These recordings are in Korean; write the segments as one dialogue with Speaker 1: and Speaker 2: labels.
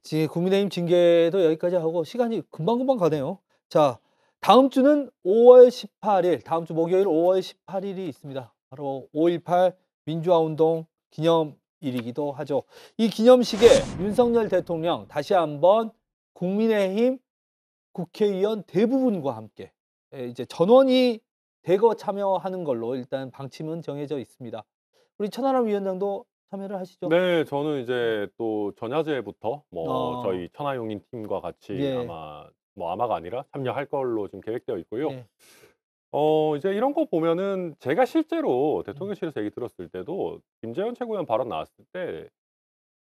Speaker 1: 국민의힘 징계도 여기까지 하고 시간이 금방금방 가네요. 자, 다음 주는 5월 18일, 다음 주 목요일 5월 18일이 있습니다. 바로 5.18 민주화운동 기념일이기도 하죠. 이 기념식에 윤석열 대통령 다시 한번 국민의힘 국회의원 대부분과 함께 이제 전원이 대거 참여하는 걸로 일단 방침은 정해져 있습니다. 우리 천하람 위원장도 참여를 하시죠?
Speaker 2: 네. 저는 이제 또 전야제부터 뭐
Speaker 1: 어,
Speaker 2: 저희 천하용인 팀과 같이
Speaker 1: 예,
Speaker 2: 아마 뭐 아마가 아니라 참여할 걸로 지금 계획되어 있고요.
Speaker 1: 예.
Speaker 2: 이제 이런 거 보면은 제가 실제로
Speaker 1: 음.
Speaker 2: 대통령실에서 얘기 들었을 때도 김재현 최고위원 발언 나왔을 때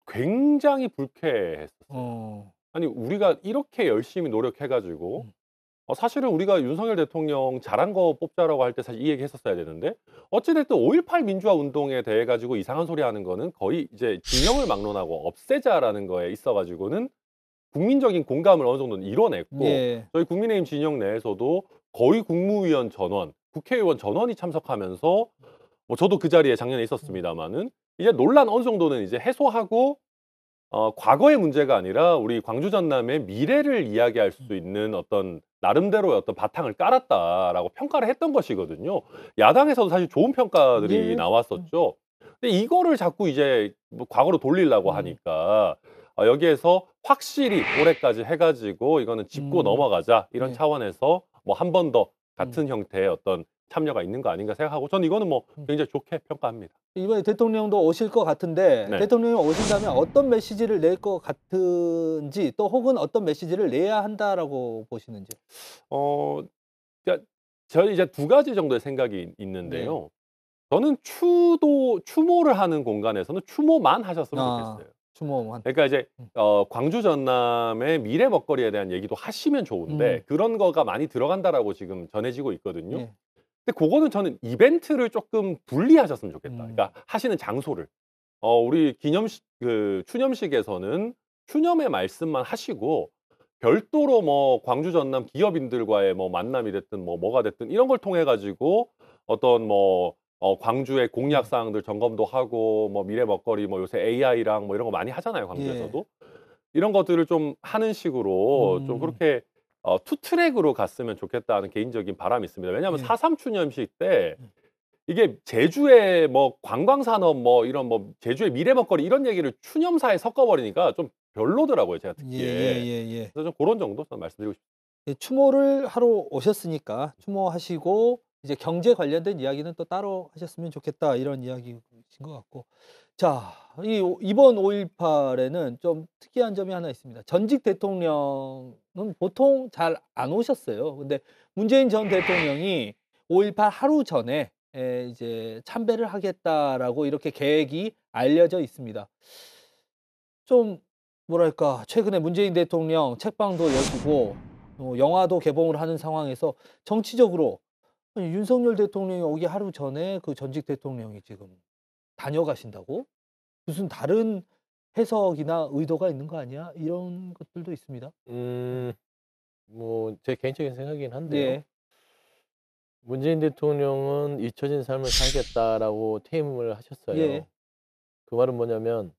Speaker 2: 굉장히 불쾌했었어요.
Speaker 1: 어.
Speaker 2: 아니 우리가 이렇게 열심히 노력해 가지고
Speaker 1: 음.
Speaker 2: 사실은 우리가 윤석열 대통령 잘한 거 뽑자라고 할 때 사실 이 얘기했었어야 되는데 어찌 됐든 5.18 민주화 운동에 대해 가지고 이상한 소리 하는 거는 거의 이제 진영을 막론하고 없애자라는 거에 있어 가지고는 국민적인 공감을 어느 정도는 이뤄냈고
Speaker 1: 예.
Speaker 2: 저희 국민의힘 진영 내에서도 거의 국무위원 전원, 국회의원 전원이 참석하면서 뭐 저도 그 자리에 작년에
Speaker 1: 음.
Speaker 2: 있었습니다마는 이제 논란 어느 정도는 이제 해소하고 과거의 문제가 아니라 우리 광주 전남의 미래를 이야기할
Speaker 1: 음.
Speaker 2: 수 있는 어떤 나름대로의 어떤 바탕을 깔았다라고 평가를 했던 것이거든요. 야당에서도 사실 좋은 평가들이
Speaker 1: 예. 음.
Speaker 2: 나왔었죠. 근데 이거를 자꾸 이제 뭐 과거로 돌리려고
Speaker 1: 음.
Speaker 2: 하니까 여기에서 확실히 올해까지 해 가지고 이거는 짚고
Speaker 1: 음.
Speaker 2: 넘어가자 이런
Speaker 1: 예.
Speaker 2: 차원에서 뭐 한 번 더
Speaker 1: 음.
Speaker 2: 같은 형태의 어떤 참여가 있는 거 아닌가 생각하고 저는 이거는 뭐
Speaker 1: 음.
Speaker 2: 굉장히 좋게 평가합니다.
Speaker 1: 이번에 대통령도 오실 것 같은데
Speaker 2: 네.
Speaker 1: 대통령이 오신다면 어떤 메시지를 낼 것 같은지 또 혹은 어떤 메시지를 내야 한다라고 보시는지?
Speaker 2: 어 그러니까 저는 이제 두 가지 정도의 생각이
Speaker 1: 예.
Speaker 2: 있는데요. 저는 추모를 하는 공간에서는 추모만 하셨으면
Speaker 1: 아.
Speaker 2: 좋겠어요.
Speaker 1: 추모만.
Speaker 2: 그러니까 이제
Speaker 1: 음.
Speaker 2: 광주 전남의 미래 먹거리에 대한 얘기도 하시면 좋은데
Speaker 1: 음.
Speaker 2: 그런 거가 많이 들어간다라고 지금 전해지고 있거든요.
Speaker 1: 예.
Speaker 2: 근데 고거는 저는 이벤트를 쪼끔 분리하셨으면 좋겠다.
Speaker 1: 음.
Speaker 2: 그러니까 하시는 장소를. 우리 기념식 추념식에서는 추념의 말씀만 하시고 별도로 뭐 광주 전남 기업인들과의 뭐 만남이 됐든 뭐가 됐든 이런 걸 통해 가지고 어떤 뭐 광주의 공약
Speaker 1: 음.
Speaker 2: 사항들 점검도 하고 뭐 미래 먹거리 뭐 요새 AI랑 뭐 이런 거 많이 하잖아요,
Speaker 1: 예.
Speaker 2: 광주에서도. 이런 것들을 좀 하는 식으로 좀
Speaker 1: 음.
Speaker 2: 그렇게 투 트랙으로 갔으면 좋겠다는 개인적인 바람이 있습니다. 왜냐하면
Speaker 1: 예.
Speaker 2: 4.3 추념식 때
Speaker 1: 음.
Speaker 2: 이게 제주의 뭐 관광 산업 뭐 이런 뭐 제주의 미래 먹거리 이런 얘기를 추념사에 섞어 버리니까 좀 별로더라고요, 제가 듣기에.
Speaker 1: 예예예예.
Speaker 2: 그래서 좀 고런 정도 저는 말씀드리고 싶습니다.
Speaker 1: 예, 추모를 하러 오셨으니까 추모하시고 이제 경제 관련된 이야기는 또 따로 하셨으면 좋겠다 이런 이야기신 것 같고. 자, 이번 5.18에는 좀 특이한 점이 하나 있습니다. 전직 대통령은 보통 잘 안 오셨어요. 근데 문재인 전 대통령이 5.18 하루 전에 이제 참배를 하겠다라고 이렇게 계획이 알려져 있습니다. 좀 뭐랄까 최근에 문재인 대통령 책방도 여시고 영화도 개봉을 하는 상황에서 정치적으로 아니 윤석열 대통령이 오기 하루 전에 그 전직 대통령이 지금 다녀가신다고? 무슨 다른 해석이나 의도가 있는 거 아니야? 이런 것들도 있습니다. 음.
Speaker 3: 음 뭐 제 개인적인 생각이긴 한데요.
Speaker 1: 예.
Speaker 3: 문재인 대통령은 "잊혀진 삶을 살겠다."라고 퇴임을
Speaker 1: 예.
Speaker 3: 하셨어요. 그 말은 뭐냐면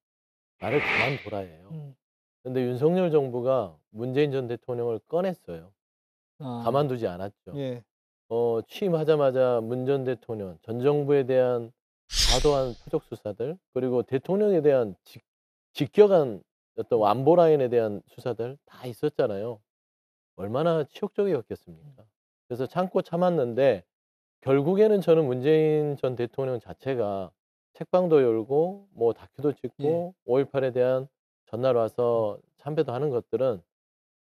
Speaker 3: "나를 가만둬라."예요.
Speaker 1: 음.
Speaker 3: 근데 윤석열 정부가 문재인 전 대통령을 꺼냈어요.
Speaker 1: 아.
Speaker 3: 가만두지 않았죠.
Speaker 1: 예.
Speaker 3: 취임하자마자 문 전 대통령, 전 정부에 대한 과도한 표적 수사들 그리고 대통령에 대한 직격한 어떤 안보 라인에 대한 수사들 다 있었잖아요. 얼마나 치욕적이었겠습니까. 그래서 참고 참았는데 결국에는 저는 문재인 전 대통령 자체가 책방도 열고 뭐 다큐도
Speaker 1: 예.
Speaker 3: 찍고 5.18에 대한 전날
Speaker 1: 음.
Speaker 3: 와서 참배도 하는 것들은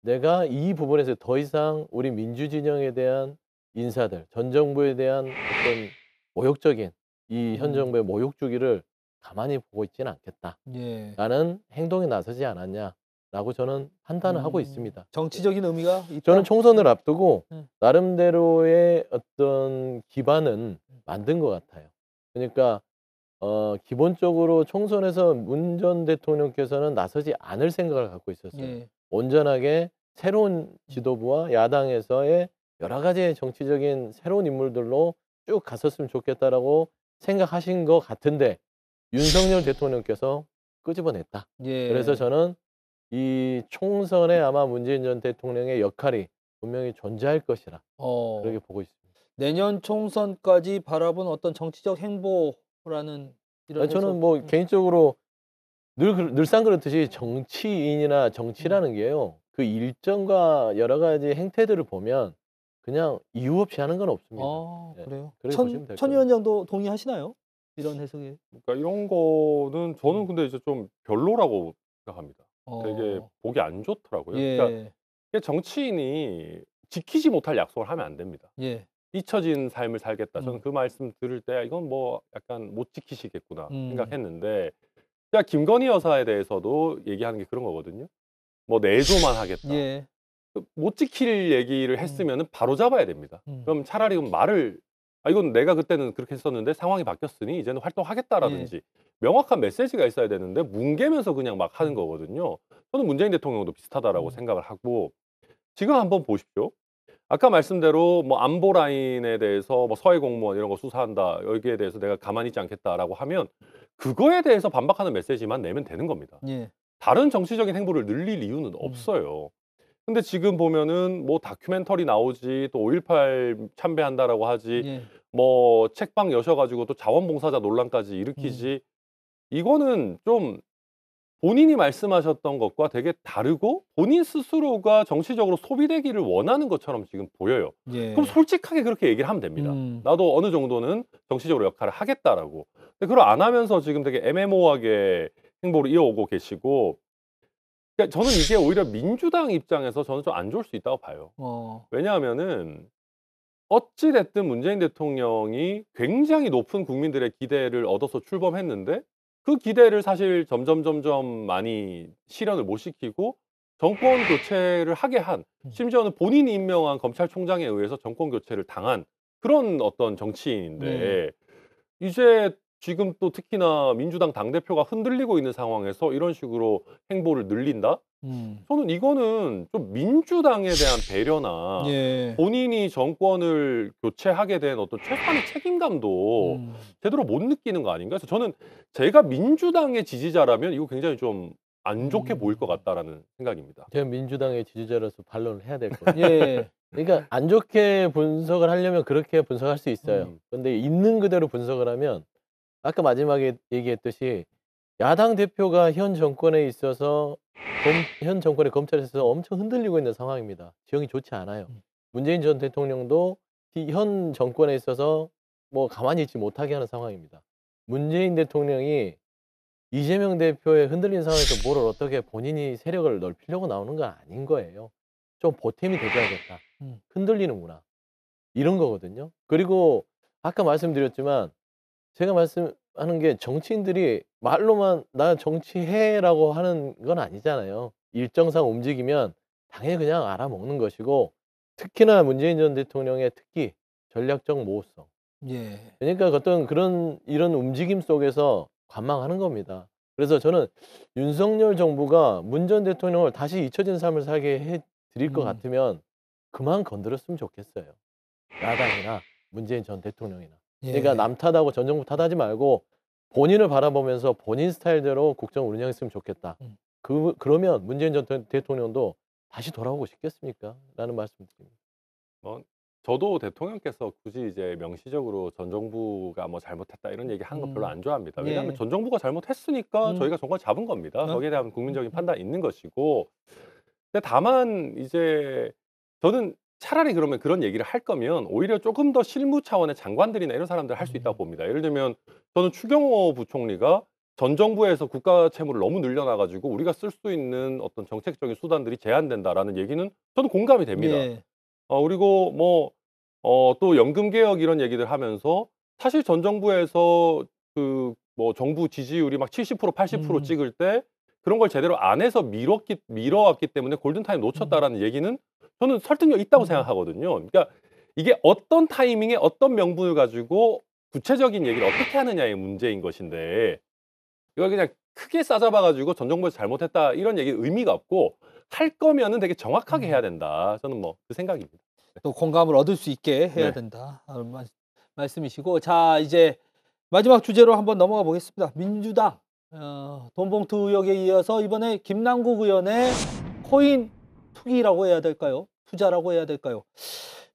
Speaker 3: 내가 이 부분에서 더 이상 우리 민주 진영에 대한 인사들, 전 정부에 대한 어떤 모욕적인 이 현
Speaker 1: 음.
Speaker 3: 정부의 모욕 주기를 가만히 보고 있지는
Speaker 1: 예.
Speaker 3: 않겠다라는 행동에 나서지 않았냐라고 저는 판단을 하고 있습니다.
Speaker 1: 정치적인 의미가
Speaker 3: 저는
Speaker 1: 있다?
Speaker 3: 총선을 앞두고
Speaker 1: 예.
Speaker 3: 나름대로의 어떤 기반은 만든 것 같아요. 그러니까 기본적으로 총선에서 문 전 대통령께서는 나서지 않을 생각을 갖고 있었어요.
Speaker 1: 예.
Speaker 3: 온전하게 새로운
Speaker 1: 음.
Speaker 3: 지도부와 야당에서의 여러 가지의 정치적인 새로운 인물들로 쭉 갔었으면 좋겠다라고 생각하신 것 같은데 윤석열 대통령께서 끄집어냈다. 그래서
Speaker 1: 예.
Speaker 3: 저는 이 총선에 아마 문재인 전 대통령의 역할이 분명히 존재할 것이라 그렇게
Speaker 1: 어.
Speaker 3: 보고 있습니다.
Speaker 1: 내년 총선까지 바라본 어떤 정치적 행보라는 이런
Speaker 3: 저는
Speaker 1: 해석.
Speaker 3: 뭐 개인적으로 늘상 그렇듯이 정치인이나
Speaker 1: 음.
Speaker 3: 정치라는 게요. 그 일정과 여러 가지 행태들을 보면 그냥 이유 없이 하는 건 없습니다. 예.
Speaker 1: 그래요?
Speaker 3: 그렇게 보시면 될
Speaker 1: 천
Speaker 3: 겁니다.
Speaker 1: 위원장도 동의하시나요? 이런 해석에?
Speaker 2: 그러니까 이런 거는 저는
Speaker 1: 음.
Speaker 2: 근데 이제 좀 별로라고 생각합니다. 되게
Speaker 1: 어.
Speaker 2: 보기 안 좋더라고요. 그러니까
Speaker 1: 예.
Speaker 2: 이게 정치인이 지키지 못할 약속을 하면 안 됩니다.
Speaker 1: 예.
Speaker 2: "잊혀진 삶을 살겠다." 저는
Speaker 1: 음.
Speaker 2: 그 말씀 들을 때 '이건 뭐 약간 못 지키시겠구나.'
Speaker 1: 음.
Speaker 2: 생각했는데, 그러니까 김건희 여사에 대해서도 얘기하는 게 그런 거거든요. 뭐 "내조만 하겠다."
Speaker 1: 예.
Speaker 2: 못 지킬 얘기를
Speaker 1: 음.
Speaker 2: 했으면은 바로잡아야 됩니다.
Speaker 1: 음.
Speaker 2: 그럼 차라리 말을 "아 이건 내가 그때는 그렇게 했었는데 상황이 바뀌었으니 이제는
Speaker 1: 예.
Speaker 2: 활동하겠다."라든지 명확한 메시지가 있어야 되는데 뭉개면서 그냥 막 하는
Speaker 1: 음.
Speaker 2: 거거든요. 저는 문재인 대통령도 비슷하다라고
Speaker 1: 음.
Speaker 2: 생각을 하고, 지금 한번 보십시오. 아까 말씀대로 뭐 "안보 라인에 대해서 뭐 서해 공무원 이런 거 수사한다. 여기에 대해서 내가 가만히 있지 않겠다."라고 하면 그거에 대해서 반박하는 메시지만 내면 되는 겁니다.
Speaker 1: 예.
Speaker 2: 다른 정치적인 행보를 늘릴 이유는
Speaker 1: 음.
Speaker 2: 없어요. 근데 지금 보면은 뭐 다큐멘터리 나오지, 또 5.18 참배한다라고 하지,
Speaker 1: 예.
Speaker 2: 뭐 책방 여셔 가지고 또 자원봉사자 논란까지
Speaker 1: 음.
Speaker 2: 일으키지, 이거는 좀 본인이 말씀하셨던 것과 되게 다르고 본인 스스로가 정치적으로 소비되기를 원하는 것처럼 지금 보여요. 그럼
Speaker 1: 예.
Speaker 2: 솔직하게 그렇게 얘기를 하면 됩니다.
Speaker 1: 음.
Speaker 2: "나도 어느 정도는 정치적으로 역할을 하겠다."라고. 근데 그걸 안 하면서 지금 되게 애매모호하게 행보를 이어오고 계시고, 그러니까 저는 이게 오히려 민주당 입장에서 저는 좀 안 좋을 수 있다고 봐요.
Speaker 1: 어.
Speaker 2: 왜냐하면은 어찌 됐든 문재인 대통령이 굉장히 높은 국민들의 기대를 얻어서 출범했는데, 그 기대를 사실 점점 많이 실현을 못 시키고 정권 교체를 하게 한,
Speaker 1: 음.
Speaker 2: 심지어는 본인이 임명한 검찰총장에 의해서 정권 교체를 당한 그런 어떤
Speaker 1: 네.
Speaker 2: 정치인인데, 이제 지금 또 특히나 민주당 당대표가 흔들리고 있는 상황에서 이런 식으로 행보를 늘린다?
Speaker 1: 음.
Speaker 2: 저는 이거는 좀 민주당에 대한 배려나
Speaker 1: 예.
Speaker 2: 본인이 정권을 교체하게 된 어떤 최소한의 책임감도
Speaker 1: 음.
Speaker 2: 제대로 못 느끼는 거 아닌가? 그래서 저는 제가 민주당의 지지자라면 이거 굉장히 좀 안 좋게 보일 것
Speaker 1: 음.
Speaker 2: 같다라는 생각입니다.
Speaker 3: 제가 민주당의 지지자로서 반론을 해야 될 것 같아요.
Speaker 1: 예.
Speaker 3: 그러니까 안 좋게 분석을 하려면 그렇게 분석할 수 있어요.
Speaker 2: 음.
Speaker 3: 근데 있는 그대로 분석을 하면 아까 마지막에 얘기했듯이 야당 대표가 현 정권에 있어서 현 정권의 검찰에 있어서 엄청 흔들리고 있는 상황입니다. 지형이 좋지 않아요.
Speaker 1: 음.
Speaker 3: 문재인 전 대통령도 현 정권에 있어서 뭐 가만히 있지 못하게 하는 상황입니다. 문재인 대통령이 이재명 대표의 흔들린 상황에서 뭘 어떻게 본인이 세력을 넓히려고 나오는 건 아닌 거예요. 좀 보탬이 돼 줘야겠다.
Speaker 1: 음.
Speaker 3: 흔들리는구나. 이런 거거든요. 그리고 아까 말씀드렸지만 제가 말씀하는 게 정치인들이 말로만 "나 정치해."라고 하는 건 아니잖아요. 일정상 움직이면 당연히 그냥 알아먹는 것이고, 특히나 문재인 전 대통령의 특기 전략적 모호성.
Speaker 1: 예.
Speaker 3: 그러니까 어떤 그런 이런 움직임 속에서 관망하는 겁니다. 그래서 저는 윤석열 정부가 문 전 대통령을 다시 잊혀진 삶을 살게 해 드릴 것
Speaker 1: 음.
Speaker 3: 같으면 그만 건드렸으면 좋겠어요. 야당이나 문재인 전 대통령이나. 그러니까
Speaker 1: 예.
Speaker 3: 남 탓하고 전 정부 탓하지 말고 본인을 바라보면서 본인 스타일대로 국정을 운영했으면 좋겠다.
Speaker 1: 음.
Speaker 3: 그러면 문재인 전 대통령도 다시 돌아오고 싶겠습니까? 라는 말씀드립니다.
Speaker 2: 뭐 저도 대통령께서 굳이 이제 명시적으로 "전 정부가 뭐 잘못했다." 이런 얘기하는 거 별로
Speaker 1: 음.
Speaker 2: 안 좋아합니다. 왜냐하면
Speaker 1: 예.
Speaker 2: 전 정부가 잘못했으니까
Speaker 1: 음.
Speaker 2: 저희가 정권 잡은 겁니다.
Speaker 1: 어?
Speaker 2: 거기에 대한 국민적인
Speaker 1: 음.
Speaker 2: 판단이 있는 것이고, 근데 다만 이제 저는 차라리 그러면 그런 얘기를 할 거면 오히려 조금 더 실무 차원의 장관들이나 이런 사람들 할 수 있다고
Speaker 1: 음.
Speaker 2: 봅니다. 예를 들면 저는 추경호 부총리가 전 정부에서 국가 채무를 너무 늘려놔 가지고 "우리가 쓸 수 있는 어떤 정책적인 수단들이 제한된다."라는 얘기는 저는 공감이 됩니다.
Speaker 1: 예.
Speaker 2: 그리고 뭐 또 연금 개혁 이런 얘기들 하면서 사실 전 정부에서 그 뭐 정부 지지율이 막 70% 80%
Speaker 1: 음.
Speaker 2: 찍을 때 그런 걸 제대로 안 해서 미뤄왔기 때문에 골든타임
Speaker 1: 음.
Speaker 2: 놓쳤다라는 얘기는 저는 설득력 있다고
Speaker 1: 음.
Speaker 2: 생각하거든요. 그러니까 이게 어떤 타이밍에 어떤 명분을 가지고 구체적인 얘기를 어떻게 하느냐의 문제인 것인데, 이걸 그냥 크게 싸잡아 가지고 "전 정부에서 잘못했다." 이런 얘기는 의미가 없고, 할 거면은 되게 정확하게 해야
Speaker 1: 음.
Speaker 2: 된다. 저는 뭐 그 생각입니다.
Speaker 1: 또 공감을 얻을 수 있게 해야
Speaker 2: 네.
Speaker 1: 된다. 말씀이시고 자 이제 마지막 주제로 한번 넘어가 보겠습니다. 민주당. 돈봉투 의혹에 이어서 이번에 김남국 의원의 코인 투기라고 해야 될까요? 투자라고 해야 될까요?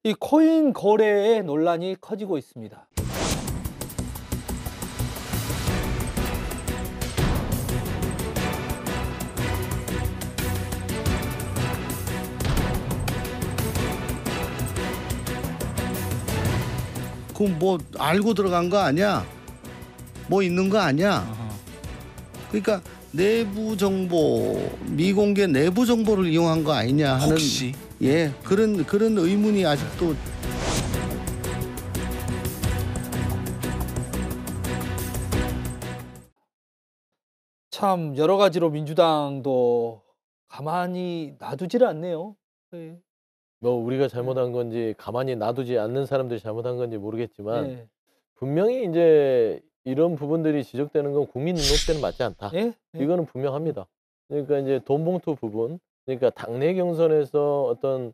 Speaker 1: 이 코인 거래의 논란이 커지고 있습니다.
Speaker 4: 그럼 뭐 알고 들어간 거 아니야? 뭐 있는 거 아니야? 그러니까 내부 정보, 미공개 내부 정보를 이용한 거 아니냐 하는
Speaker 5: 혹시
Speaker 4: 그런 의문이 아직도.
Speaker 1: 참 여러 가지로 민주당도 가만히 놔두질 않네요. 네.
Speaker 3: 뭐 우리가 잘못한 건지 가만히 놔두지 않는 사람들이 잘못한 건지 모르겠지만
Speaker 1: 네.
Speaker 3: 분명히 이제 이런 부분들이 지적되는 건 국민 눈높이는 맞지 않다.
Speaker 1: 예? 예?
Speaker 3: 이거는 분명합니다. 그러니까 이제 돈봉투 부분, 그러니까 당내 경선에서 어떤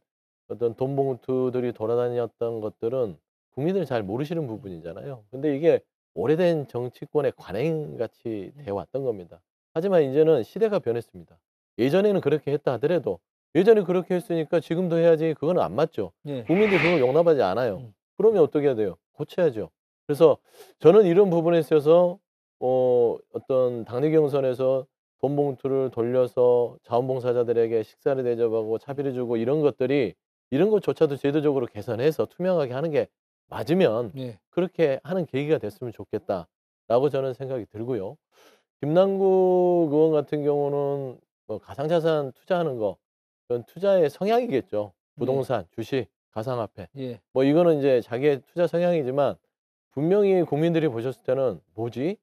Speaker 3: 돈봉투들이 돌아다녔던 것들은 국민들이 잘 모르시는 부분이잖아요. 근데 이게 오래된 정치권의 관행같이 돼 왔던 겁니다. 하지만 이제는 시대가 변했습니다. 예전에는 그렇게 했다 하더라도 예전에 그렇게 했으니까 지금도 해야지, 그건 안 맞죠.
Speaker 1: 예.
Speaker 3: 국민들이 그걸 용납하지 않아요.
Speaker 1: 음.
Speaker 3: 그러면 어떻게 해야 돼요? 고쳐야죠. 그래서 저는 이런 부분에 있어서 어떤 당내 경선에서 돈 봉투를 돌려서 자원봉사자들에게 식사를 대접하고 차비를 주고 이런 것들이, 이런 것조차도 제도적으로 개선해서 투명하게 하는 게 맞으면
Speaker 1: 예.
Speaker 3: 그렇게 하는 계기가 됐으면 좋겠다라고 저는 생각이 들고요. 김남국 의원 같은 경우는 뭐 가상자산 투자하는 거, 그건 투자의 성향이겠죠. 부동산, 주식, 가상화폐.
Speaker 1: 예.
Speaker 3: 뭐 이거는 이제 자기의 투자 성향이지만 분명히 국민들이 보셨을 때는 뭐지?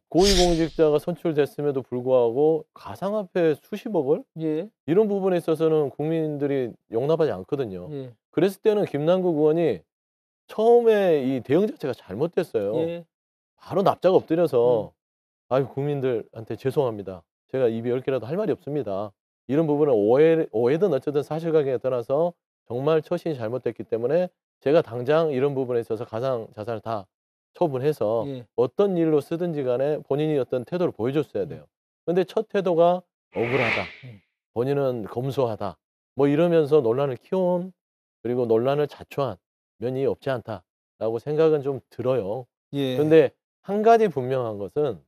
Speaker 3: 고위공직자가 선출됐음에도 불구하고 가상화폐 수십억을?
Speaker 1: 예.
Speaker 3: 이런 부분에 있어서는 국민들이 용납하지 않거든요.
Speaker 1: 예.
Speaker 3: 그랬을 때는 김남국 의원이 처음에 이 대응 자체가 잘못됐어요.
Speaker 1: 예.
Speaker 3: 바로 납작 엎드려서 아유, 국민들한테 죄송합니다. 제가 입이 10개라도 할 말이 없습니다. 이런 부분은 오해든 어쨌든 사실관계에 떠나서 정말 처신이 잘못됐기 때문에 제가 당장 이런 부분에 있어서 가상자산을 다 처분해서
Speaker 1: 예.
Speaker 3: 어떤 일로 쓰든지 간에 본인이 어떤 태도를 보여줬어야 돼요. 근데 첫 태도가 억울하다, 본인은 검소하다, 뭐 이러면서 논란을 키운, 그리고 논란을 자초한 면이 없지 않다라고 생각은 좀 들어요.
Speaker 1: 예.
Speaker 3: 근데 한 가지 분명한 것은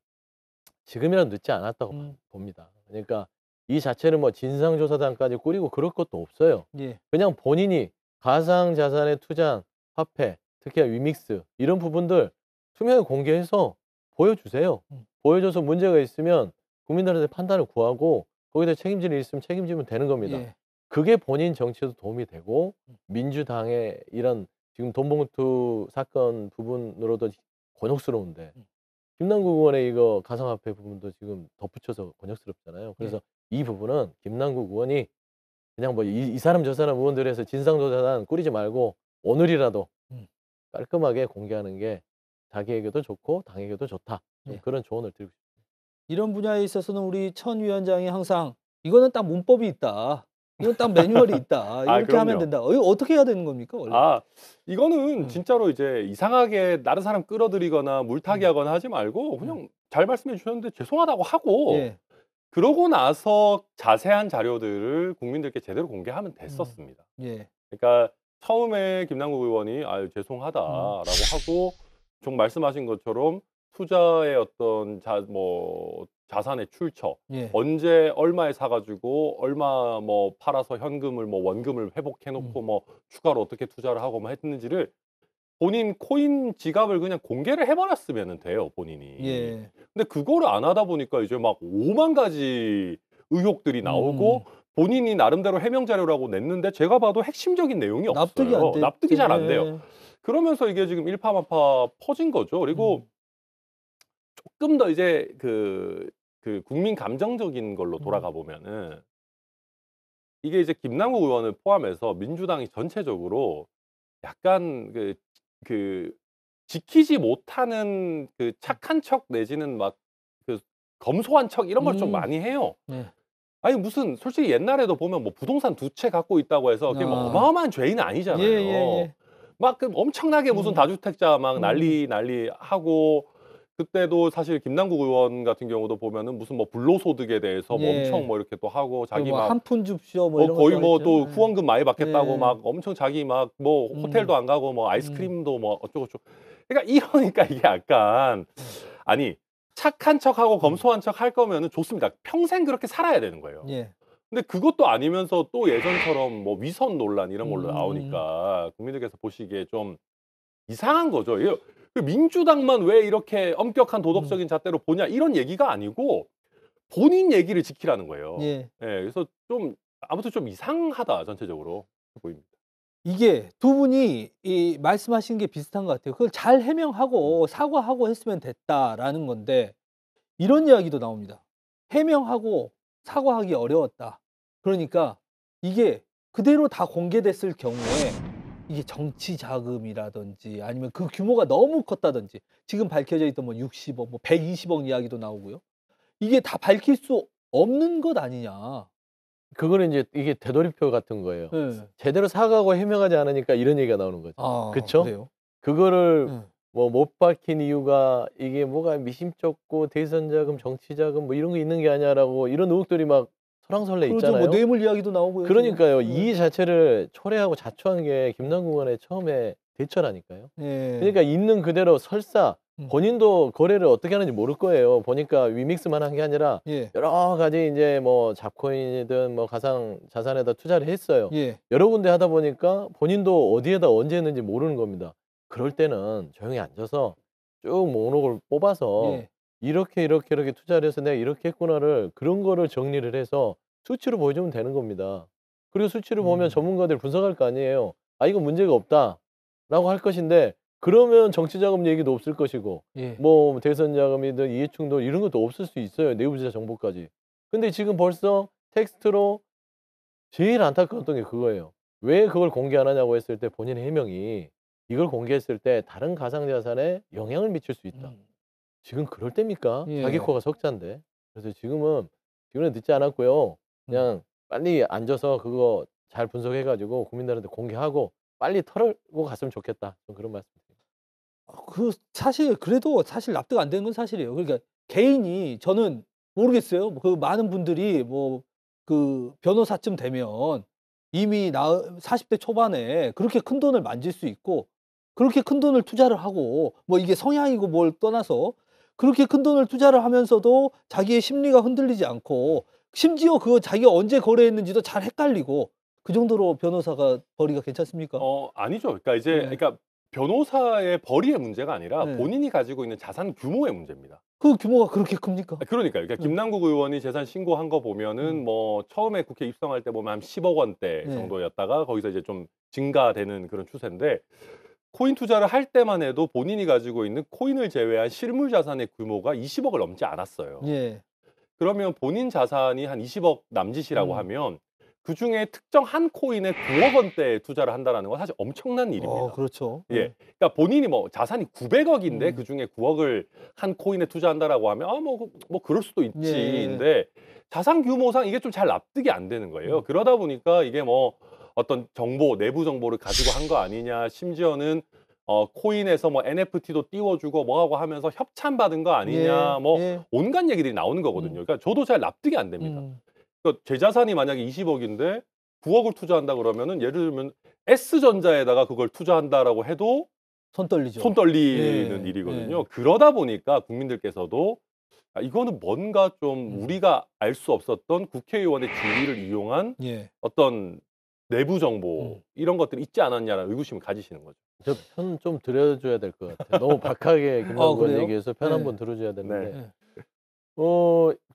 Speaker 3: 지금이라도 늦지 않았다고 봅니다. 그러니까 이 자체를 뭐 진상조사단까지 꾸리고 그럴 것도 없어요.
Speaker 1: 예.
Speaker 3: 그냥 본인이 가상자산에 투자한 화폐, 특히 위믹스 이런 부분들 투명하게 공개해서 보여주세요. 보여줘서 문제가 있으면 국민들한테 판단을 구하고 거기다 책임질 일 있으면 책임지면 되는 겁니다.
Speaker 1: 예.
Speaker 3: 그게 본인 정치에도 도움이 되고 민주당의 이런 지금 돈봉투 사건 부분으로도 곤욕스러운데 김남국 의원의 이거 가상화폐 부분도 지금 덧붙여서 곤욕스럽잖아요. 그래서 이 부분은 김남국 의원이 그냥 뭐 이 사람 저 사람 의원들에서 진상조사단 꾸리지 말고 오늘이라도 깔끔하게 공개하는 게 자기에게도 좋고 당에게도 좋다. 좀
Speaker 1: 예.
Speaker 3: 그런 조언을 드리고 싶습니다.
Speaker 1: 이런 분야에 있어서는 우리 천 위원장이 항상 이거는 딱 문법이 있다. 이건 딱 매뉴얼이 있다. 이렇게 하면
Speaker 2: 그럼요.
Speaker 1: 된다. 이거 어떻게 해야 되는 겁니까, 원래?
Speaker 2: 이거는 진짜로 이제 이상하게 다른 사람 끌어들이거나 물타기 하거나 하지 말고 그냥 잘 말씀해 주셨는데 죄송하다고 하고
Speaker 1: 예.
Speaker 2: 그러고 나서 자세한 자료들을 국민들께 제대로 공개하면 됐었습니다.
Speaker 1: 예.
Speaker 2: 그러니까 처음에 김남국 의원이 아유 죄송하다라고 하고 좀 말씀하신 것처럼 투자의 어떤 자산의 출처,
Speaker 1: 예.
Speaker 2: 언제 얼마에 사가지고 얼마 뭐 팔아서 현금을 뭐 원금을 회복해놓고 뭐 추가로 어떻게 투자를 하고 뭐 했는지를 본인 코인 지갑을 그냥 공개를 해버렸으면 돼요, 본인이.
Speaker 1: 예.
Speaker 2: 근데 그거를 안 하다 보니까 이제 막 5만 가지 의혹들이 나오고 본인이 나름대로 해명 자료라고 냈는데 제가 봐도 핵심적인 내용이 없어요.
Speaker 1: 납득이 안 돼.
Speaker 2: 납득이 잘 안 돼요. 그러면서 이게 지금 일파만파 퍼진 거죠. 그리고 조금 더 이제 그 국민 감정적인 걸로 돌아가 보면은 이게 이제 김남국 의원을 포함해서 민주당이 전체적으로 약간 그 지키지 못하는 그 착한 척 내지는 막 그 검소한 척 이런 걸 좀 많이 해요.
Speaker 1: 네.
Speaker 2: 아니 무슨 솔직히 옛날에도 보면 뭐 부동산 2채 갖고 있다고 해서 그게 뭐
Speaker 1: 아.
Speaker 2: 어마어마한 죄인은 아니잖아요.
Speaker 1: 예.
Speaker 2: 막 그 엄청나게 무슨 다주택자 막 난리 하고 그때도 사실 김남국 의원 같은 경우도 보면은 무슨 뭐 불로소득에 대해서 뭐
Speaker 1: 예.
Speaker 2: 엄청 뭐 이렇게 또 하고 자기
Speaker 1: 뭐
Speaker 2: 막
Speaker 1: 한 푼 줍쇼 뭐 이런
Speaker 2: 거의
Speaker 1: 것도
Speaker 2: 뭐
Speaker 1: 했죠.
Speaker 2: 또
Speaker 1: 예.
Speaker 2: 후원금 많이 받겠다고
Speaker 1: 네.
Speaker 2: 막 엄청 자기 막 뭐 호텔도 안 가고 뭐 아이스크림도 뭐 어쩌고저쩌고. 그러니까 이러니까 이게 약간 아니 착한 척하고 검소한 척 할 거면은 좋습니다. 평생 그렇게 살아야 되는 거예요.
Speaker 1: 예.
Speaker 2: 근데 그것도 아니면서 또 예전처럼 뭐 위선 논란 이런 걸로
Speaker 1: 음.
Speaker 2: 나오니까 국민들께서 보시기에 좀 이상한 거죠. 이게 그 민주당만 왜 이렇게 엄격한 도덕적인 잣대로 보냐 이런 얘기가 아니고 본인 얘기를 지키라는 거예요.
Speaker 1: 예.
Speaker 2: 예. 그래서 좀 아무튼 좀 이상하다 전체적으로 보입니다.
Speaker 1: 이게 두 분이 이 말씀하신 게 비슷한 것 같아요. 그걸 잘 해명하고 사과하고 했으면 됐다라는 건데 이런 이야기도 나옵니다. 해명하고 사과하기 어려웠다. 그러니까 이게 그대로 다 공개됐을 경우에 이게 정치 자금이라든지 아니면 그 규모가 너무 컸다든지 지금 밝혀져 있던 뭐 60억, 뭐 120억 이야기도 나오고요. 이게 다 밝힐 수 없는 것 아니냐.
Speaker 3: 그거는 이제 이게 되돌이표 같은 거예요.
Speaker 1: 예.
Speaker 3: 제대로 사과하고 해명하지 않으니까 이런 얘기가 나오는 거죠.
Speaker 1: 아,
Speaker 3: 그쵸?
Speaker 1: 그래요?
Speaker 3: 그거를
Speaker 1: 예.
Speaker 3: 뭐 못 밝힌 이유가 이게 뭐가 미심쩍고 대선 자금, 정치 자금 뭐 이런 거 있는 게 아니야라고 이런 의혹들이 막 설왕설래
Speaker 1: 그렇죠.
Speaker 3: 있잖아요.
Speaker 1: 뭐 뇌물 이야기도 나오고요.
Speaker 3: 그러니까요.
Speaker 1: 지금.
Speaker 3: 이 자체를 초래하고 자초한 게 김남국 의원의 처음에 대처라니까요.
Speaker 1: 예.
Speaker 3: 그러니까 있는 그대로 설사
Speaker 1: 음.
Speaker 3: 본인도 거래를 어떻게 하는지 모를 거예요. 보니까 위믹스만 한 게 아니라
Speaker 1: 예.
Speaker 3: 여러 가지 이제 뭐 잡코인이든 뭐 가상 자산에다 투자를 했어요.
Speaker 1: 예.
Speaker 3: 여러 군데 하다 보니까 본인도 어디에다 언제 했는지 모르는 겁니다. 그럴 때는 조용히 앉아서 쭉 목록을 뽑아서
Speaker 1: 예.
Speaker 3: 이렇게 투자를 해서 내가 이렇게 했구나를 그런 거를 정리를 해서 수치로 보여주면 되는 겁니다. 그리고 수치를 보면 전문가들 분석할 거 아니에요. 아 이거 문제가 없다라고 할 것인데 그러면 정치자금 얘기도 없을 것이고
Speaker 1: 예.
Speaker 3: 뭐 대선 자금이든 이해충돌 이런 것도 없을 수 있어요. 내부자 정보까지. 근데 지금 벌써 텍스트로 제일 안타까웠던 게 그거예요. 왜 그걸 공개 안 하냐고 했을 때 본인의 해명이 이걸 공개했을 때 다른 가상자산에 영향을 미칠 수 있다. 지금 그럴 때입니까?
Speaker 1: 예.
Speaker 3: 자기 코가 석자인데. 그래서 지금은 늦지 않았고요. 그냥 빨리 앉아서 그거 잘 분석해 가지고 국민들한테 공개하고 빨리 털고 갔으면 좋겠다. 좀 그런 말씀드립니다.
Speaker 1: 그 사실 그래도 사실 납득 안 되는 건 사실이에요. 그러니까 개인이 저는 모르겠어요. 그 많은 분들이 뭐 그 변호사쯤 되면 이미 40대 초반에 그렇게 큰 돈을 만질 수 있고 그렇게 큰 돈을 투자를 하고 뭐 이게 성향이고 뭘 떠나서 그렇게 큰 돈을 투자를 하면서도 자기의 심리가 흔들리지 않고 심지어 그거 자기가 언제 거래했는지도 잘 헷갈리고 그 정도로 변호사가 벌이가 괜찮습니까?
Speaker 2: 아니죠. 그러니까 이제
Speaker 1: 네.
Speaker 2: 그러니까 변호사의 벌이의 문제가 아니라
Speaker 1: 네.
Speaker 2: 본인이 가지고 있는 자산 규모의 문제입니다.
Speaker 1: 그 규모가 그렇게 큽니까?
Speaker 2: 그러니까요. 그러니까 김남국 의원이 재산 신고한 거 보면은 뭐 처음에 국회 입성할 때 보면 한 10억 원대
Speaker 1: 네.
Speaker 2: 정도였다가 거기서 이제 좀 증가되는 그런 추세인데 코인 투자를 할 때만 해도 본인이 가지고 있는 코인을 제외한 실물 자산의 규모가 20억을 넘지 않았어요.
Speaker 1: 예.
Speaker 2: 그러면 본인 자산이 한 20억 남짓이라고 하면 그중에 특정 한 코인에 9억 원대 투자를 한다는 건 사실 엄청난 일입니다.
Speaker 1: 그렇죠.
Speaker 2: 예. 그러니까 본인이 뭐 자산이 900억인데
Speaker 1: 음.
Speaker 2: 그중에 9억을 한 코인에 투자한다라고 하면 뭐 그럴 수도
Speaker 1: 예.
Speaker 2: 있지인데 자산 규모상 이게 좀 잘 납득이 안 되는 거예요. 그러다 보니까 이게 뭐 어떤 정보, 내부 정보를 가지고 한 거 아니냐, 심지어는 코인에서 뭐 NFT도 띄워주고 뭐하고 하면서 협찬 받은 거 아니냐,
Speaker 1: 예.
Speaker 2: 뭐
Speaker 1: 예.
Speaker 2: 온갖 얘기들이 나오는 거거든요. 그러니까 저도 잘 납득이 안 됩니다. 그러니까 제 자산이 만약에 20억인데 9억을 투자한다 그러면은 예를 들면 S전자에다가 그걸 투자한다라고 해도
Speaker 1: 손 떨리죠.
Speaker 2: 손 떨리는
Speaker 1: 예.
Speaker 2: 일이거든요.
Speaker 1: 예.
Speaker 2: 그러다 보니까 국민들께서도 이거는 뭔가 좀 우리가 알 수 없었던 국회의원의 지위를 이용한
Speaker 1: 예.
Speaker 2: 어떤 내부 정보 이런 것들이 있지 않았냐라는 의구심을 가지시는 거죠.
Speaker 3: 저 편 좀 들어줘야 될 것 같아요. 너무 박하게 김남국 의원
Speaker 1: 그래요?
Speaker 3: 얘기해서 편
Speaker 1: 네.
Speaker 3: 한번 들어줘야 되는데
Speaker 1: 네.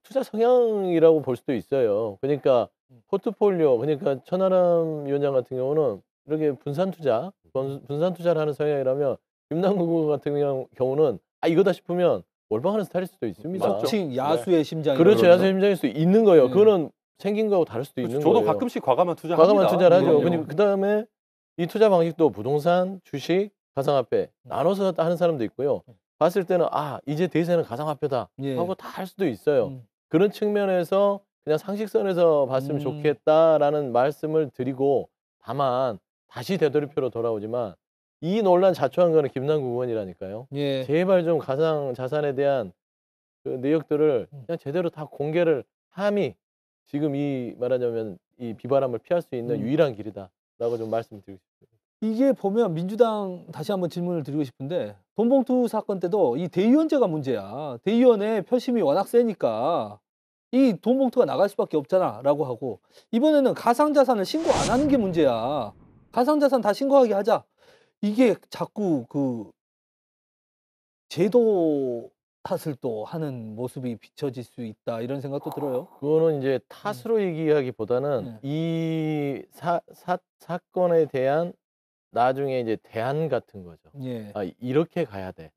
Speaker 3: 투자 성향이라고 볼 수도 있어요. 그러니까 포트폴리오 그러니까 천하람 위원장 같은 경우는 이렇게 분산 투자를 하는 성향이라면 김남국 의원 같은 경우는 이거다 싶으면 몰빵하는 스타일일 수도 있습니다.
Speaker 1: 속칭 야수의 심장이.
Speaker 3: 그렇죠. 야수 심장일 수 있는 거예요.
Speaker 1: 네.
Speaker 3: 그거는 생긴 거하고 다를 수도 있는
Speaker 2: 저도
Speaker 3: 거예요.
Speaker 2: 가끔씩 과감한 투자합니다.
Speaker 3: 과감한 투자를 하죠.
Speaker 2: 그럼요.
Speaker 3: 그다음에 이 투자 방식도 부동산, 주식, 가상화폐 나눠서 하는 사람도 있고요. 봤을 때는 이제 대세는 가상화폐다
Speaker 1: 예.
Speaker 3: 하고 다 할 수도 있어요. 그런 측면에서 그냥 상식선에서 봤으면 좋겠다라는 말씀을 드리고 다만 다시 되돌이표로 돌아오지만 이 논란 자초한 거는 김남국 의원이라니까요.
Speaker 1: 예.
Speaker 3: 제발 좀 가상 자산에 대한 그 내역들을 그냥 제대로 다 공개를 함이 지금 이 말하자면 이 비바람을 피할 수 있는 유일한 길이다라고 좀 말씀드리고 싶습니다.
Speaker 1: 이게 보면 민주당 다시 한번 질문을 드리고 싶은데 돈봉투 사건 때도 이 대의원제가 문제야. 대의원의 표심이 워낙 세니까 이 돈봉투가 나갈 수밖에 없잖아라고 하고 이번에는 가상자산을 신고 안 하는 게 문제야. 가상자산 다 신고하게 하자. 이게 자꾸 그 제도 탓을 또 하는 모습이 비춰질 수 있다 이런 생각도 들어요.
Speaker 3: 그거는 이제 탓으로 얘기하기보다는 이 사건에 대한 나중에 이제 대안 같은 거죠.
Speaker 1: 예.
Speaker 3: 아, 이렇게 가야 돼.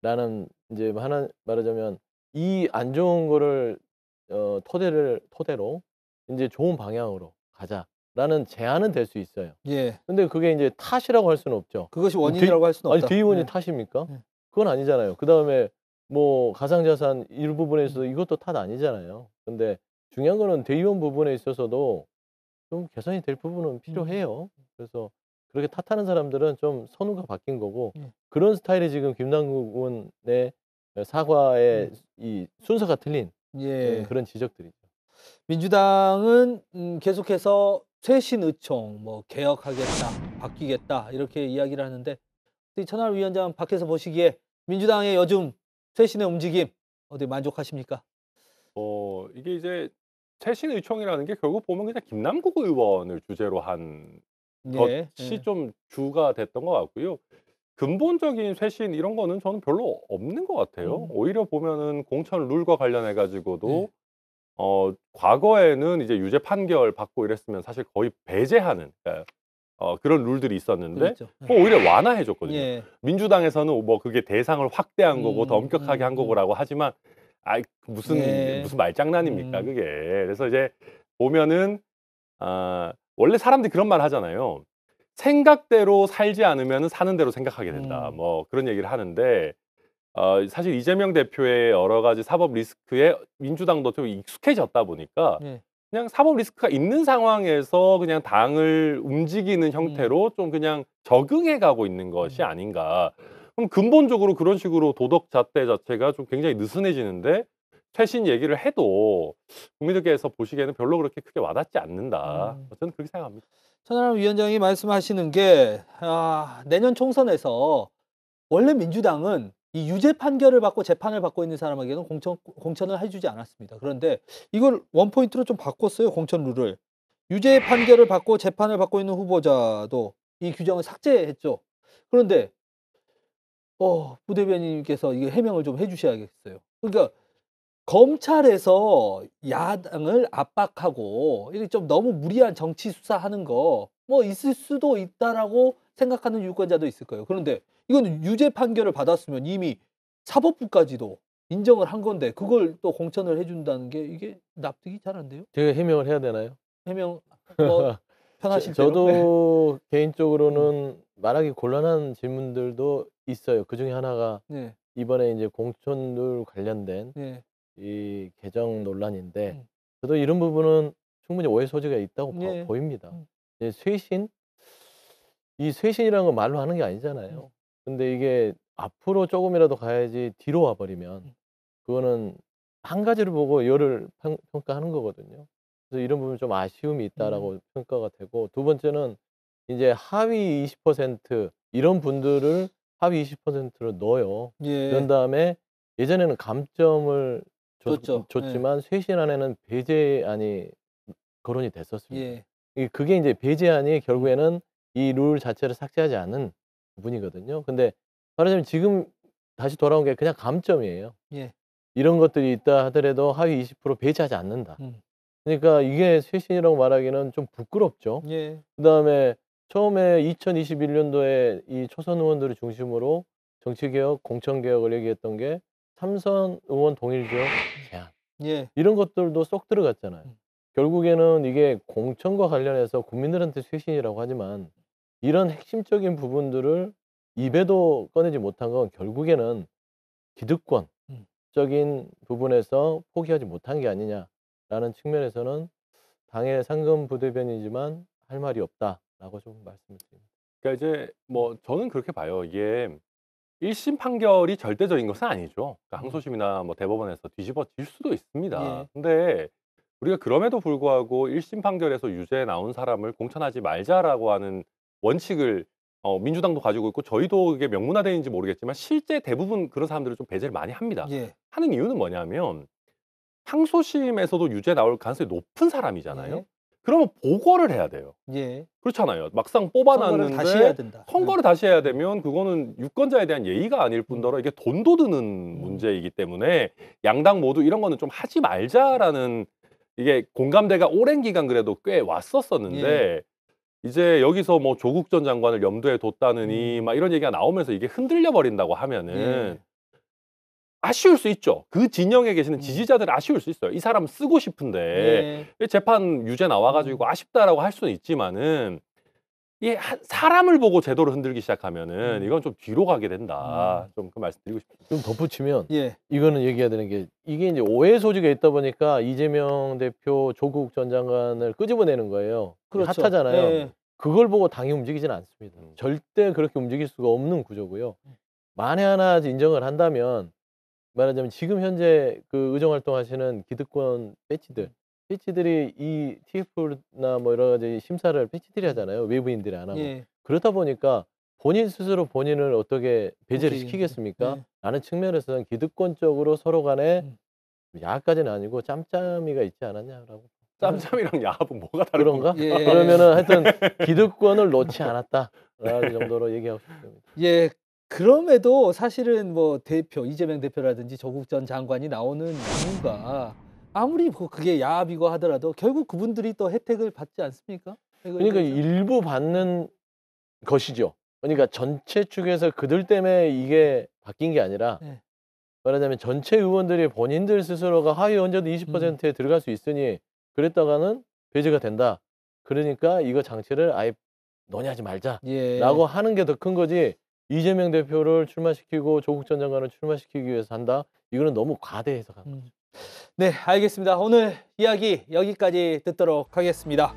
Speaker 3: 라는 이제 하나 말하자면 이 안 좋은 거를 토대로 이제 좋은 방향으로 가자라는 제안은 될 수 있어요.
Speaker 1: 예.
Speaker 3: 근데 그게 이제 탓이라고 할 수는 없죠.
Speaker 1: 그것이 원인이라고 할 수는
Speaker 3: 아니
Speaker 1: 없다.
Speaker 3: 대의원이
Speaker 1: 예.
Speaker 3: 탓입니까?
Speaker 1: 예.
Speaker 3: 그건 아니잖아요. 그다음에 뭐 가상자산 일부분에 있어서 이것도 탓 아니잖아요. 근데 중요한 거는 대의원 부분에 있어서도 좀 개선이 될 부분은 필요해요. 그래서 그렇게 탓하는 사람들은 좀 선후가 바뀐 거고 그런 스타일이 지금 김남국 의원의 사과의 이 순서가 틀린
Speaker 1: 예.
Speaker 3: 그런 지적들이죠.
Speaker 1: 민주당은 계속해서 쇄신의총, 뭐 개혁하겠다, 바뀌겠다 이렇게 이야기를 하는데 우리 천하람 위원장 밖에서 보시기에 민주당의 요즘 쇄신의 움직임 어디 만족하십니까?
Speaker 2: 이게 이제 쇄신의총이라는 게 결국 보면 그냥 김남국 의원을 주제로 한
Speaker 1: 예.
Speaker 2: 것이 좀 주가 됐던 것 같고요. 근본적인 쇄신 이런 거는 저는 별로 없는 것 같아요. 오히려 보면은 공천 룰과 관련해 가지고도 과거에는 이제 유죄 판결 받고 이랬으면 사실 거의 배제하는 그러니까 그런 룰들이 있었는데
Speaker 1: 그렇죠.
Speaker 2: 오히려 완화해 줬거든요.
Speaker 1: 예.
Speaker 2: 민주당에서는 뭐 그게 대상을 확대한 거고 더 엄격하게 한 거고라고 하지만 아이 무슨
Speaker 1: 예.
Speaker 2: 무슨 말장난입니까 그게. 그래서 이제 보면은 원래 사람들이 그런 말 하잖아요. 생각대로 살지 않으면은 사는 대로 생각하게 된다. 뭐 그런 얘기를 하는데 사실 이재명 대표의 여러 가지 사법 리스크에 민주당도 좀 익숙해졌다 보니까
Speaker 1: 예.
Speaker 2: 그냥 사법 리스크가 있는 상황에서 그냥 당을 움직이는 형태로 좀 그냥 적응해 가고 있는 것이 아닌가. 그럼 근본적으로 그런 식으로 도덕 잣대 자체가 좀 굉장히 느슨해지는데 최신 얘기를 해도 국민들께서 보시기에는 별로 그렇게 크게 와닿지 않는다. 저는 그렇게 생각합니다.
Speaker 1: 천하람 위원장이 말씀하시는 게 내년 총선에서 원래 민주당은 이 유죄 판결을 받고 재판을 받고 있는 사람에게는 공천을 해주지 않았습니다. 그런데 이걸 원포인트로 좀 바꿨어요. 공천 룰을. 유죄 판결을 받고 재판을 받고 있는 후보자도 이 규정을 삭제했죠. 그런데 부대변인님께서 이게 해명을 좀 해주셔야겠어요. 그러니까 검찰에서 야당을 압박하고 이게 좀 너무 무리한 정치 수사하는 거 뭐 있을 수도 있다라고 생각하는 유권자도 있을 거예요. 그런데 이거는 유죄 판결을 받았으면 이미 사법부까지도 인정을 한 건데 그걸 또 공천을 해준다는 게 이게 납득이 잘 안 돼요.
Speaker 3: 제가 해명을 해야 되나요?
Speaker 1: 해명 뭐 편하실 대로.
Speaker 3: 저도 개인적으로는 말하기 곤란한 질문들도 있어요. 그중에 하나가
Speaker 1: 네.
Speaker 3: 이번에 이제 공천룰 관련된
Speaker 1: 네.
Speaker 3: 이 개정 논란인데 저도 이런 부분은 충분히 오해 소지가 있다고
Speaker 1: 예.
Speaker 3: 보입니다. 이제 이 쇄신이라는 건 말로 하는 게 아니잖아요. 근데 이게 앞으로 조금이라도 가야지 뒤로 와버리면 그거는 한 가지를 보고 열을 평가하는 거거든요. 그래서 이런 부분 좀 아쉬움이 있다라고 평가가 되고 두 번째는 이제 하위 20% 이런 분들을 하위 20%로 넣어요.
Speaker 1: 예.
Speaker 3: 그런 다음에 예전에는 감점을
Speaker 1: 줬죠.
Speaker 3: 줬지만 쇄신안에는 배제안이 거론이 됐었습니다.
Speaker 1: 예.
Speaker 3: 그게 이제 배제안이 결국에는 이 룰 자체를 삭제하지 않은 부분이거든요. 근데 말하자면 지금 다시 돌아온 게 그냥 감점이에요.
Speaker 1: 예.
Speaker 3: 이런 것들이 있다 하더라도 하위 20% 배제하지 않는다. 그러니까 이게 쇄신이라고 말하기는 좀 부끄럽죠.
Speaker 1: 예.
Speaker 3: 그다음에 처음에 2021년도에 이 초선 의원들을 중심으로 정치개혁, 공천개혁을 얘기했던 게 삼선 의원 동일 지역 제한
Speaker 1: 예.
Speaker 3: 이런 것들도 쏙 들어갔잖아요. 결국에는 이게 공천과 관련해서 국민들한테 쇄신이라고 하지만 이런 핵심적인 부분들을 입에도 꺼내지 못한 건 결국에는 기득권적인 부분에서 포기하지 못한 게 아니냐라는 측면에서는 당의 상금 부대변이지만 할 말이 없다라고 좀 말씀을 드립니다.
Speaker 2: 그러니까 이제 뭐 저는 그렇게 봐요. 이게 1심 판결이 절대적인 것은 아니죠. 그러니까 항소심이나 뭐 대법원에서 뒤집어질 수도 있습니다.
Speaker 1: 예.
Speaker 2: 근데 우리가 그럼에도 불구하고 1심 판결에서 유죄 나온 사람을 공천하지 말자라고 하는 원칙을 민주당도 가지고 있고 저희도 그게 명문화되는지 모르겠지만 실제 대부분 그런 사람들을 좀 배제를 많이 합니다.
Speaker 1: 예.
Speaker 2: 하는 이유는 뭐냐면 항소심에서도 유죄 나올 가능성이 높은 사람이잖아요.
Speaker 1: 예.
Speaker 2: 그러면 보고를 해야 돼요.
Speaker 1: 예.
Speaker 2: 그렇잖아요. 막상
Speaker 1: 선거를 다시 해야
Speaker 2: 뽑아놨는데
Speaker 1: 된다.
Speaker 2: 선거를 다시 해야 되면 그거는 유권자에 대한 예의가 아닐 뿐더러 이게 돈도 드는 문제이기 때문에 양당 모두 이런 거는 좀 하지 말자라는 이게 공감대가 오랜 기간 그래도 꽤 왔었었는데 이제 여기서 뭐 조국 전 장관을 염두에 뒀다느니 막 이런 얘기가 나오면서 이게 흔들려 버린다고 하면은 아쉬울 수 있죠. 그 진영에 계시는 지지자들은 아쉬울 수 있어요. 이 사람 쓰고 싶은데 재판 유죄 나와가지고 아쉽다라고 할 수는 있지만은 이 사람을 보고 제도를 흔들기 시작하면은 이건 좀 뒤로 가게 된다. 좀 그 말씀드리고 싶습니다.
Speaker 3: 좀 덧붙이면
Speaker 1: 예.
Speaker 3: 이거는 얘기해야 되는 게 이게 이제 오해 소지가 있다 보니까 이재명 대표, 조국 전 장관을 끄집어내는 거예요.
Speaker 1: 그렇죠.
Speaker 3: 핫하잖아요.
Speaker 1: 예.
Speaker 3: 그걸 보고 당이 움직이지는 않습니다. 절대 그렇게 움직일 수가 없는 구조고요. 만에 하나 인정을 한다면 말하자면 지금 현재 그 의정 활동하시는 기득권 배치들이 이 TF나 뭐 여러 가지 심사를 배치들이 하잖아요. 외부인들이 안 하고.
Speaker 1: 예.
Speaker 3: 그렇다 보니까 본인 스스로 본인을 어떻게 배제를
Speaker 1: 어떻게,
Speaker 3: 시키겠습니까?
Speaker 1: 예.
Speaker 3: 라는 측면에서는 기득권적으로 서로 간에 야까지는 아니고 짬짬이가 있지 않았냐라고.
Speaker 2: 짬짬이랑 야합은 뭐가 다른
Speaker 3: 그런가?
Speaker 1: 예.
Speaker 3: 그러면은 하여튼 기득권을 놓지 않았다라는 정도로 얘기하고 싶습니다.
Speaker 1: 예. 그럼에도 사실은 뭐 대표 이재명 대표라든지 조국 전 장관이 나오는 이유가 아무리 뭐 그게 야합이고 하더라도 결국 그분들이 또 혜택을 받지 않습니까?
Speaker 3: 그러니까 일부 받는 것이죠. 그러니까 전체 측에서 그들 때문에 이게 바뀐 게 아니라
Speaker 1: 네.
Speaker 3: 말하자면 전체 의원들이 본인들 스스로가 하위 언제도 20%에 들어갈 수 있으니 그랬다가는 배제가 된다. 그러니까 이거 장치를 아예 논의하지 말자라고
Speaker 1: 예.
Speaker 3: 하는 게 더 큰 거지. 이재명 대표를 출마시키고 조국 전 장관을 출마시키기 위해서 한다. 이거는 너무 과대해서 간 거죠.
Speaker 1: 네, 알겠습니다. 오늘 이야기 여기까지 듣도록 하겠습니다.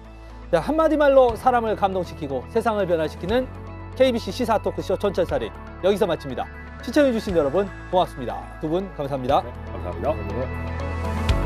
Speaker 1: 자, 한마디 말로 사람을 감동시키고 세상을 변화시키는 KBC 시사 토크쇼 촌철살인 여기서 마칩니다. 시청해주신 여러분 고맙습니다. 두 분 감사합니다.
Speaker 2: 감사합니다.